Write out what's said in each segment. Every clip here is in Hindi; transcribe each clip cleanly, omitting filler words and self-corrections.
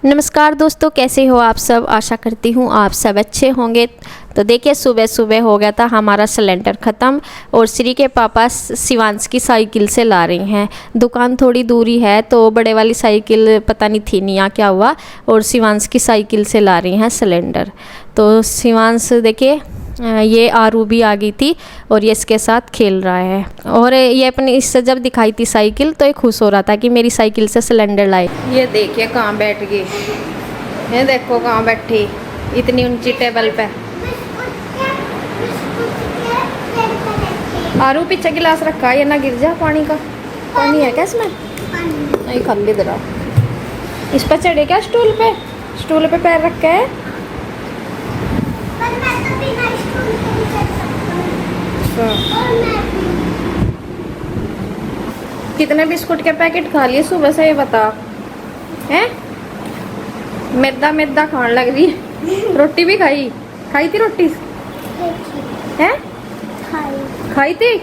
नमस्कार दोस्तों, कैसे हो आप सब। आशा करती हूँ आप सब अच्छे होंगे। तो देखिए, सुबह सुबह हो गया था हमारा सिलेंडर ख़त्म और श्री के पापा शिवांश की साइकिल से ला रहे हैं। दुकान थोड़ी दूरी है तो बड़े वाली साइकिल पता नहीं थी नहीं क्या हुआ, और शिवांश की साइकिल से ला रहे हैं सिलेंडर। तो शिवांश देखिए, ये आरू भी आ गई थी और ये इसके साथ खेल रहा है। और ये अपनी इससे जब दिखाई थी साइकिल तो ये खुश हो रहा था कि मेरी साइकिल से सिलेंडर लाए। ये देखिए कहाँ बैठ गई, ये देखो कहाँ बैठी, इतनी ऊंची टेबल पे। आरू पीछे गिलास रखा है, ये ना गिर जा। पानी का पानी है क्या इसमें? नहीं, खाली दे रहा। इस पर चढ़े क्या? स्टूल पे पैर रखा है। कितने बिस्कुट के पैकेट खा लिए सुबह से, ये बता। हैं? मैदा मैदा खाने लग रही है। रोटी भी खाई थी रोटी? हैं? खाई थी,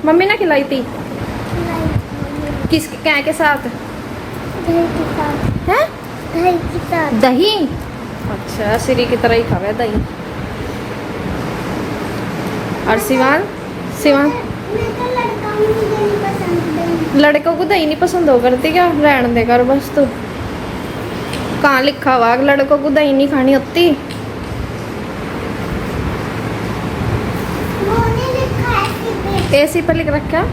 मम्मी ने खिलाई थी। किसके क्या के साथ? हैं? दही। अच्छा, श्री की तरह ही खावे दही। और शिवान लड़कों को दही नहीं पसंद हो करती क्या? रहने दे कर बस। तो कहाँ लिखा हुआ लड़कों को दही नहीं खानी होती? ऐसी पर लिख रखा।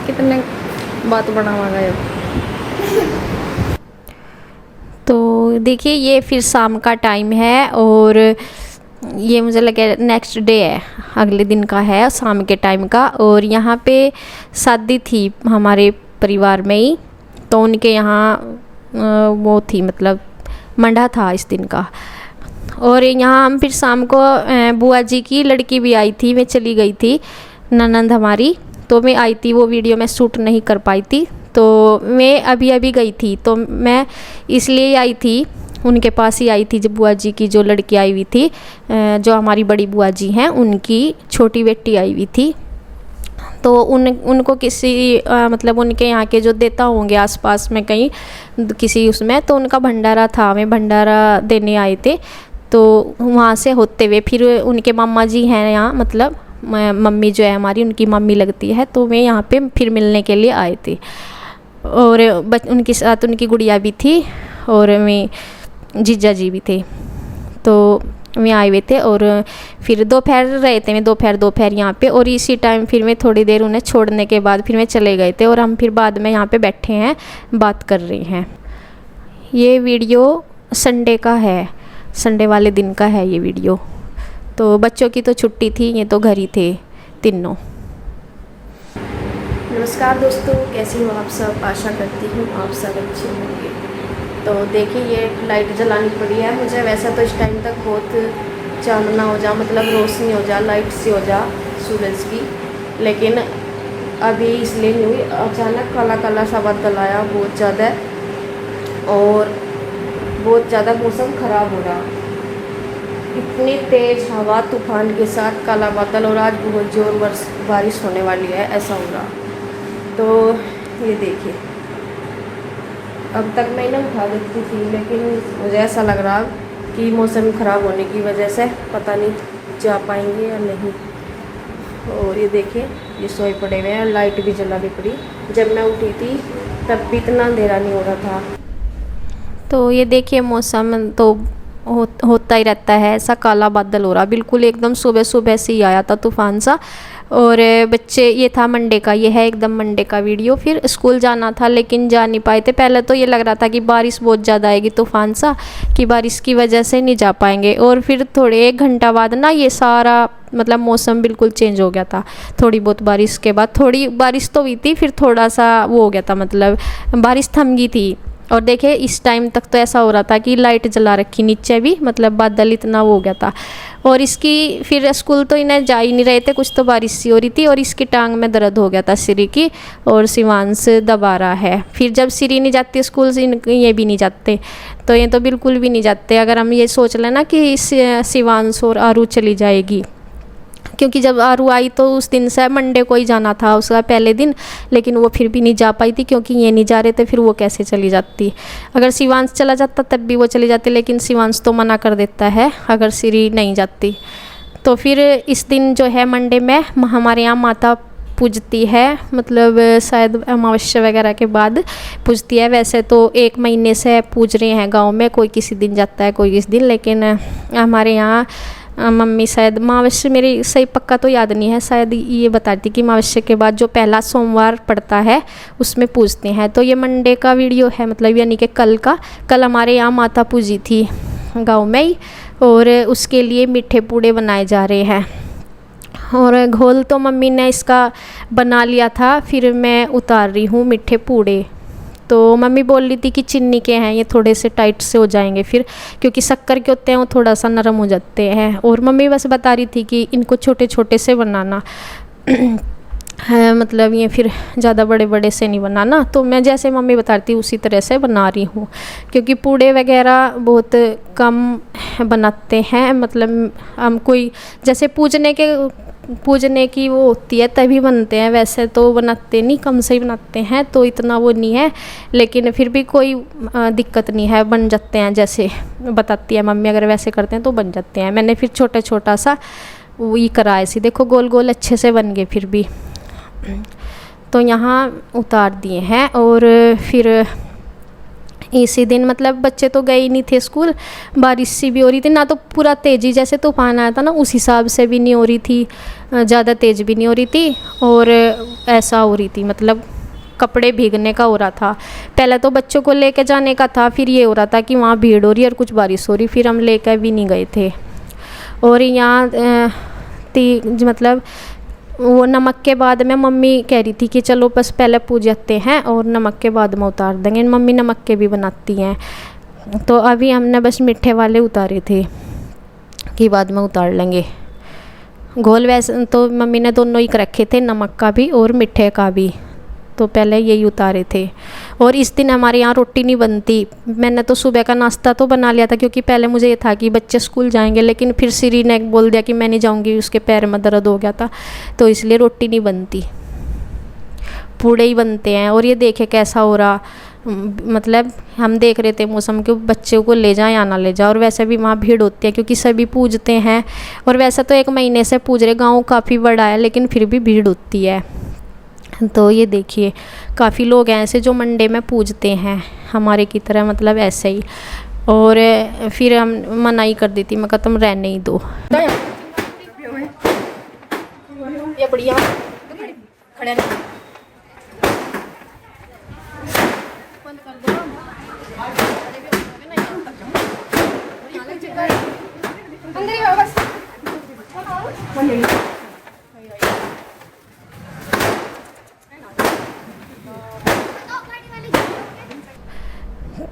कितने बात बनावा गए। तो देखिए, ये फिर शाम का टाइम है और ये मुझे लगे नेक्स्ट डे है, अगले दिन का है, शाम के टाइम का। और यहाँ पे शादी थी हमारे परिवार में ही, तो उनके यहाँ वो थी, मतलब मंडा था इस दिन का। और यहाँ हम फिर शाम को बुआ जी की लड़की भी आई थी, मैं चली गई थी, ननंद हमारी। तो मैं आई थी, वो वीडियो मैं शूट नहीं कर पाई थी। तो मैं अभी गई थी, तो मैं इसलिए आई थी, उनके पास ही आई थी। जब बुआ जी की जो लड़की आई हुई थी, जो हमारी बड़ी बुआ जी हैं, उनकी छोटी बेटी आई हुई थी। तो उनको किसी मतलब उनके यहाँ के जो देता होंगे आसपास में कहीं किसी उसमें, तो उनका भंडारा था, हमें भंडारा देने आए थे। तो वहाँ से होते हुए फिर उनके मामा जी हैं यहाँ, मतलब मम्मी जो है हमारी, उनकी मम्मी लगती है। तो मैं यहाँ पे फिर मिलने के लिए आए थे। और उनके साथ उनकी गुड़िया भी थी और मैं जीजा जी भी थे। तो मैं आए हुए थे और फिर दोपहर रहे थे, मैं दोपहर यहाँ पे। और इसी टाइम फिर मैं थोड़ी देर उन्हें छोड़ने के बाद फिर मैं चले गए थे, और हम फिर बाद में यहाँ पे बैठे हैं, बात कर रहे हैं। ये वीडियो संडे का है, संडे वाले दिन का है ये वीडियो। तो बच्चों की तो छुट्टी थी, ये तो घर ही थे तीनों। नमस्कार दोस्तों, कैसी हो आप सब। आशा करती हूँ आप सब अच्छे होंगे। तो देखिए, ये लाइट जलानी पड़ी है मुझे। वैसे तो इस टाइम तक बहुत चांदना हो जा, मतलब रोशनी हो जा, लाइट सी हो जा सूरज की, लेकिन अभी इसलिए नहीं हुई। अचानक काला काला सा बादल आया बहुत ज़्यादा, और बहुत ज़्यादा मौसम ख़राब हो रहा। इतनी तेज़ हवा तूफान के साथ काला बादल, और आज बहुत ज़ोर बारिश होने वाली है, ऐसा हो रहा। तो ये देखिए, अब तक मैं इन्हें उठा देती थी, लेकिन मुझे ऐसा लग रहा कि मौसम ख़राब होने की वजह से पता नहीं जा पाएंगे या नहीं। और ये देखिए, ये सोए पड़े हुए हैं, लाइट भी जलानी पड़ी। जब मैं उठी थी तब भी इतना अंधेरा नहीं हो रहा था। तो ये देखिए, मौसम तो होता ही रहता है ऐसा, काला बादल हो रहा बिल्कुल एकदम सुबह सुबह से ही आया था तूफान सा। और बच्चे, ये था मंडे का, ये है एकदम मंडे का वीडियो। फिर स्कूल जाना था लेकिन जा नहीं पाए थे। पहले तो ये लग रहा था कि बारिश बहुत ज़्यादा आएगी, तूफान सा, कि बारिश की वजह से नहीं जा पाएंगे। और फिर थोड़े 1 घंटा बाद ना ये सारा मतलब मौसम बिल्कुल चेंज हो गया था। थोड़ी बहुत बारिश के बाद, थोड़ी बारिश तो हुई थी, फिर थोड़ा सा वो हो गया था, मतलब बारिश थम गई थी। और देखिए, इस टाइम तक तो ऐसा हो रहा था कि लाइट जला रखी नीचे भी, मतलब बादल इतना वो हो गया था। और इसकी फिर स्कूल तो इन्हें जा ही नहीं रहे थे, कुछ तो बारिश सी हो रही थी, और इसकी टांग में दर्द हो गया था श्री की, और शिवांश दबा रहा है। फिर जब श्री नहीं जाती स्कूल से, ये भी नहीं जाते, तो ये तो बिल्कुल भी नहीं जाते। अगर हम ये सोच लें ना कि शिवांश और आरू चली जाएगी क्योंकि जब आरू आई तो उस दिन से मंडे को ही जाना था उसका पहले दिन, लेकिन वो फिर भी नहीं जा पाई थी क्योंकि ये नहीं जा रहे थे, फिर वो कैसे चली जाती। अगर शिवांश चला जाता तब भी वो चली जाती, लेकिन शिवांश तो मना कर देता है अगर श्री नहीं जाती। तो फिर इस दिन जो है मंडे में हमारे यहाँ माता पूजती है, मतलब शायद अमावस्या वगैरह के बाद पूजती है। वैसे तो 1 महीने से पूज रहे हैं गांव में, कोई किसी दिन जाता है कोई किस दिन, लेकिन हमारे यहाँ मम्मी शायद अमावस्या, मेरी सही पक्का तो याद नहीं है, शायद ये बताती कि अमावस्या के बाद जो पहला सोमवार पड़ता है उसमें पूजते हैं। तो ये मंडे का वीडियो है, मतलब यानी कि कल का। कल हमारे यहाँ माता पूजी थी गांव में ही, और उसके लिए मीठे पूड़े बनाए जा रहे हैं। और घोल तो मम्मी ने इसका बना लिया था, फिर मैं उतार रही हूँ मीठे पूड़े। तो मम्मी बोल रही थी कि चीनी के हैं ये थोड़े से टाइट से हो जाएंगे फिर, क्योंकि शक्कर के होते हैं वो थोड़ा सा नरम हो जाते हैं। और मम्मी बस बता रही थी कि इनको छोटे छोटे से बनाना है, मतलब ये फिर ज़्यादा बड़े बड़े से नहीं बनाना। तो मैं जैसे मम्मी बताती उसी तरह से बना रही हूँ, क्योंकि पूड़े वगैरह बहुत कम बनाते हैं, मतलब हम कोई जैसे पूजने की वो होती है तभी बनते हैं, वैसे तो बनाते नहीं, कम से ही बनाते हैं, तो इतना वो नहीं है। लेकिन फिर भी कोई दिक्कत नहीं है, बन जाते हैं जैसे बताती है मम्मी, अगर वैसे करते हैं तो बन जाते हैं। मैंने फिर छोटा सा वही कराया सी, देखो गोल गोल अच्छे से बन गए फिर भी। तो यहाँ उतार दिए हैं। और फिर इसी दिन मतलब बच्चे तो गए ही नहीं थे स्कूल, बारिश सी भी हो रही थी ना, तो पूरा तेज़ी जैसे तूफान आया था ना उस हिसाब से भी नहीं हो रही थी, ज़्यादा तेज़ भी नहीं हो रही थी, और ऐसा हो रही थी मतलब कपड़े भीगने का हो रहा था। पहले तो बच्चों को लेके जाने का था, फिर ये हो रहा था कि वहाँ भीड़ हो रही है और कुछ बारिश हो रही, फिर हम लेकर भी नहीं गए थे। और यहाँ मतलब वो नमक के बाद में मम्मी कह रही थी कि चलो बस पहले पूजते हैं और नमक के बाद में उतार देंगे। मम्मी नमक के भी बनाती हैं, तो अभी हमने बस मीठे वाले उतारे थे कि बाद में उतार लेंगे। घोल वैसे तो मम्मी ने दोनों ही रखे थे, नमक का भी और मीठे का भी, तो पहले यही उतारे थे। और इस दिन हमारे यहाँ रोटी नहीं बनती। मैंने तो सुबह का नाश्ता तो बना लिया था, क्योंकि पहले मुझे ये था कि बच्चे स्कूल जाएंगे, लेकिन फिर श्री ने बोल दिया कि मैं नहीं जाऊंगी, उसके पैर में दर्द हो गया था, तो इसलिए रोटी नहीं बनती, पूड़े ही बनते हैं। और ये देखे कैसा हो रहा, मतलब हम देख रहे थे मौसम के, बच्चों को ले जाए या ना ले जाए। और वैसे भी वहाँ भीड़ होती है क्योंकि सभी पूजते हैं, और वैसे तो 1 महीने से पूज रहे, गाँव काफ़ी बड़ा है लेकिन फिर भी भीड़ होती है। तो ये देखिए काफ़ी लोग हैं ऐसे जो मंडे में पूजते हैं हमारे की तरह, मतलब ऐसे ही। और फिर हम मना ही कर दी थी, मैं कहा तुम रहने ही दो। ये बढ़िया खड़े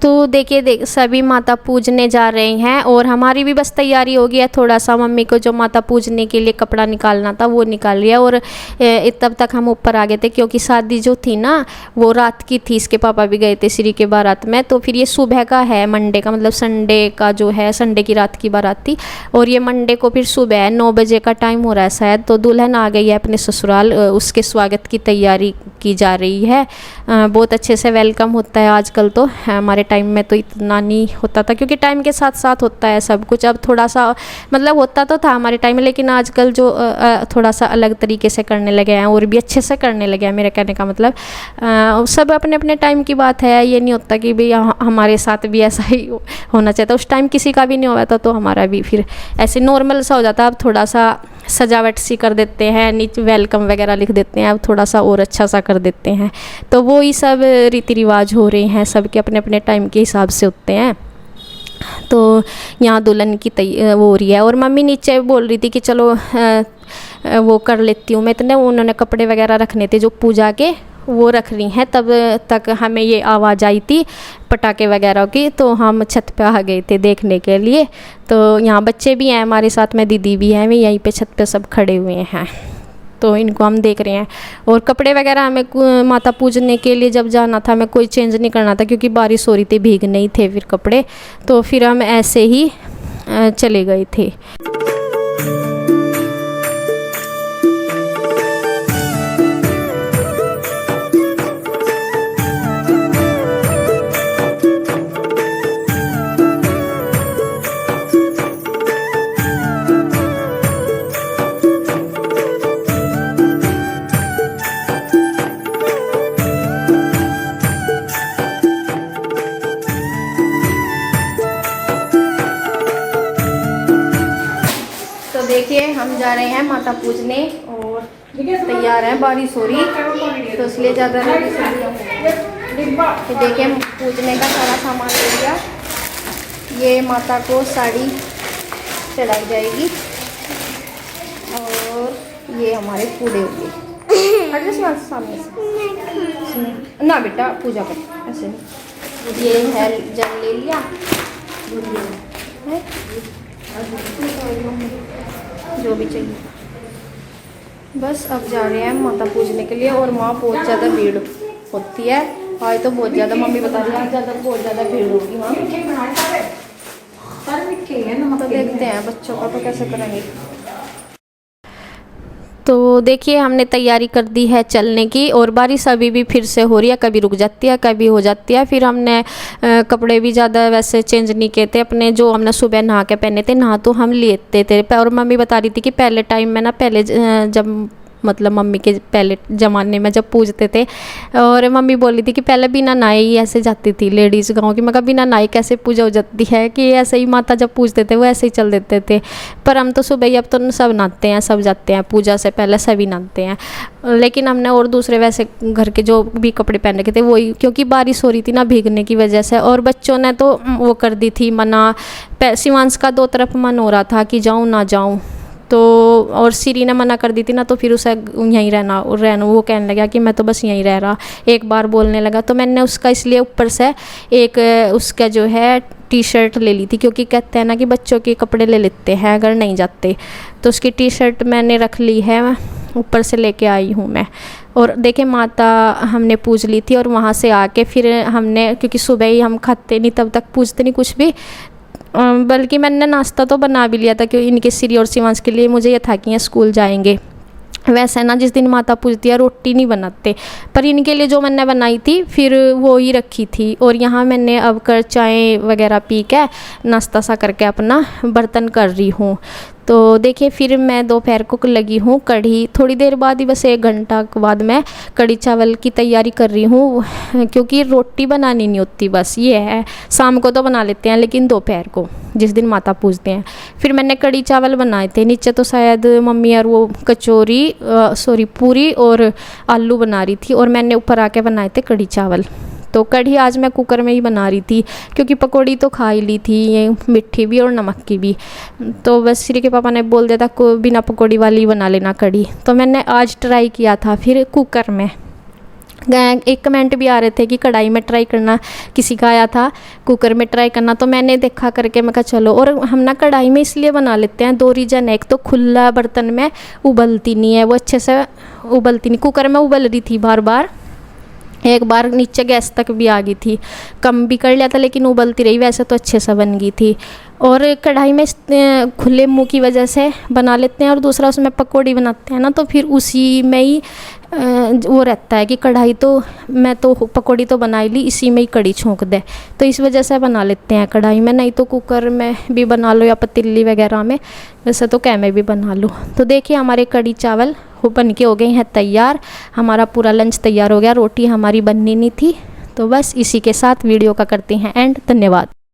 तो देखिए सभी माता पूजने जा रहे हैं, और हमारी भी बस तैयारी हो गई है। थोड़ा सा मम्मी को जो माता पूजने के लिए कपड़ा निकालना था वो निकाल लिया, और तब तक हम ऊपर आ गए थे क्योंकि शादी जो थी ना वो रात की थी। इसके पापा भी गए थे श्री के बारात में, तो फिर ये सुबह का है मंडे का, मतलब संडे का जो है, संडे की रात की बारात थी, और ये मंडे को फिर सुबह है 9 बजे का टाइम हो रहा है शायद। तो दुल्हन आ गई है अपने ससुराल, उसके स्वागत की तैयारी की जा रही है। बहुत अच्छे से वेलकम होता है आजकल, तो हमारे टाइम में तो इतना नहीं होता था, क्योंकि टाइम के साथ साथ होता है सब कुछ। अब थोड़ा सा मतलब होता तो था हमारे टाइम में, लेकिन आजकल जो थोड़ा सा अलग तरीके से करने लगे हैं और भी अच्छे से करने लगे हैं। मेरे कहने का मतलब सब अपने अपने टाइम की बात है, ये नहीं होता कि भाई हमारे साथ भी ऐसा ही होना चाहिए था। उस टाइम किसी का भी नहीं हुआ था तो हमारा भी फिर ऐसे नॉर्मल सा हो जाता। अब थोड़ा सा सजावट सी कर देते हैं, नीचे वेलकम वगैरह लिख देते हैं, अब थोड़ा सा और अच्छा सा कर देते हैं। तो वो ही सब रीति रिवाज हो रहे हैं, सबके अपने अपने टाइम के हिसाब से होते हैं। तो यहाँ दुल्हन की वो हो रही है, और मम्मी नीचे बोल रही थी कि चलो वो कर लेती हूँ मैं। इतने उन्होंने कपड़े वगैरह रखने थे जो पूजा के, वो रख रही हैं। तब तक हमें ये आवाज़ आई थी पटाखे वगैरह की, तो हम छत पे आ गए थे देखने के लिए। तो यहाँ बच्चे भी हैं हमारे साथ में, दीदी भी हैं, वे यहीं पे छत पे सब खड़े हुए हैं, तो इनको हम देख रहे हैं। और कपड़े वगैरह हमें माता पूजने के लिए जब जाना था, हमें कोई चेंज नहीं करना था क्योंकि बारिश हो रही थी, भीग नहीं थे फिर कपड़े, तो फिर हम ऐसे ही चले गए थे। देखिए हम जा रहे हैं माता पूजने और तैयार हैं, बारिश हो रही तो इसलिए ज़्यादा तो देखिए पूजने का सारा सामान ले लिया। ये माता को साड़ी चढ़ाई जाएगी और ये हमारे पूड़े होंगे। सामने से ना बेटा पूजा कर ऐसे। ये है जल ले लिया है? जो भी चाहिए। बस अब जा रहे हैं माता पूजने के लिए और वहाँ बहुत ज़्यादा भीड़ होती है। आज तो बहुत ज़्यादा, मम्मी बता रही है बहुत ज़्यादा भीड़ होगी वहाँ। तो देखते हैं बच्चों का तो कैसे करेंगे। तो देखिए हमने तैयारी कर दी है चलने की और बारिश अभी भी फिर से हो रही है, कभी रुक जाती है कभी हो जाती है। फिर हमने कपड़े भी ज़्यादा वैसे चेंज नहीं किए थे अपने, जो हमने सुबह नहा के पहने थे नहा तो हम लेते थे। और मम्मी बता रही थी कि पहले टाइम में ना, पहले जब मतलब मम्मी के पहले ज़माने में जब पूजते थे, और मम्मी बोली थी कि पहले बिना नहाए ही ऐसे जाती थी लेडीज़ गांव की। मगर बिना नहाए कैसे पूजा हो जाती है, कि ऐसे ही माता जब पूजते थे वो ऐसे ही चल देते थे। पर हम तो सुबह ही अब तो सब नहाते हैं, सब जाते हैं पूजा से पहले सभी नहाते हैं। लेकिन हमने और दूसरे वैसे घर के जो भी कपड़े पहन रखे थे वही, क्योंकि बारिश हो रही थी ना भीगने की वजह से। और बच्चों ने तो वो कर दी थी मना, शिवांश का दो तरफ मन हो रहा था कि जाऊँ ना जाऊँ, तो और सीरी ने मना कर दी थी ना, तो फिर उसे यहीं रहना वो कहने लगा कि मैं तो बस यहीं रह रहा। एक बार बोलने लगा तो मैंने उसका इसलिए ऊपर से एक उसका जो है टी शर्ट ले ली थी, क्योंकि कहते हैं ना कि बच्चों के कपड़े ले लेते हैं अगर नहीं जाते, तो उसकी टी शर्ट मैंने रख ली है, ऊपर से लेके आई हूँ मैं। और देखिए माता हमने पूज ली थी और वहाँ से आके फिर हमने, क्योंकि सुबह ही हम खाते नहीं तब तक पूजते नहीं कुछ भी, बल्कि मैंने नाश्ता तो बना भी लिया था क्योंकि इनके श्री और शिवांश के लिए मुझे ये था कि ये स्कूल जाएंगे। वैसे ना जिस दिन माता पूजती है रोटी नहीं बनाते, पर इनके लिए जो मैंने बनाई थी फिर वो ही रखी थी। और यहाँ मैंने अब कर चाय वगैरह पी के नाश्ता सा करके अपना बर्तन कर रही हूँ। तो देखिए फिर मैं दोपहर को लगी हूँ कढ़ी, थोड़ी देर बाद ही, बस 1 घंटा के बाद मैं कढ़ी चावल की तैयारी कर रही हूँ, क्योंकि रोटी बनानी नहीं होती। बस ये है, शाम को तो बना लेते हैं लेकिन दोपहर को जिस दिन माता पूजते हैं। फिर मैंने कढ़ी चावल बनाए थे, नीचे तो शायद मम्मी और वो पूरी और आलू बना रही थी, और मैंने ऊपर आके बनाए थे कढ़ी चावल। तो कढ़ी आज मैं कुकर में ही बना रही थी, क्योंकि पकौड़ी तो खा ही ली थी, ये मिट्टी भी और नमक की भी। तो बस श्री के पापा ने बोल दिया था को बिना पकौड़ी वाली बना लेना कढ़ी, तो मैंने आज ट्राई किया था फिर कुकर में। एक कमेंट भी आ रहे थे कि कढ़ाई में ट्राई करना, किसी का आया था कुकर में ट्राई करना, तो मैंने देखा करके मैं कहा चलो। और हम ना कढ़ाई में इसलिए बना लेते हैं, 2 रीज़न है। एक तो खुला बर्तन में उबलती नहीं है, वो अच्छे से उबलती नहीं। कुकर में उबल रही थी बार बार, एक बार नीचे गैस तक भी आ गई थी, कम भी कर लिया था लेकिन उबलती रही, वैसे तो अच्छे से बन गई थी। और कढ़ाई में खुले मुंह की वजह से बना लेते हैं, और दूसरा उसमें पकौड़ी बनाते हैं ना, तो फिर उसी में ही वो रहता है कि कढ़ाई तो मैं तो पकौड़ी तो बना ही ली, इसी में ही कढ़ी छोंक दे, तो इस वजह से बना लेते हैं कढ़ाई में। नहीं तो कुकर में भी बना लो या पतीली वगैरह में, वैसे तो कै में भी बना लो। तो देखिए हमारे कढ़ी चावल बन के हो गए हैं तैयार, हमारा पूरा लंच तैयार हो गया, रोटी हमारी बननी नहीं थी। तो बस इसी के साथ वीडियो का करते हैं एंड। धन्यवाद।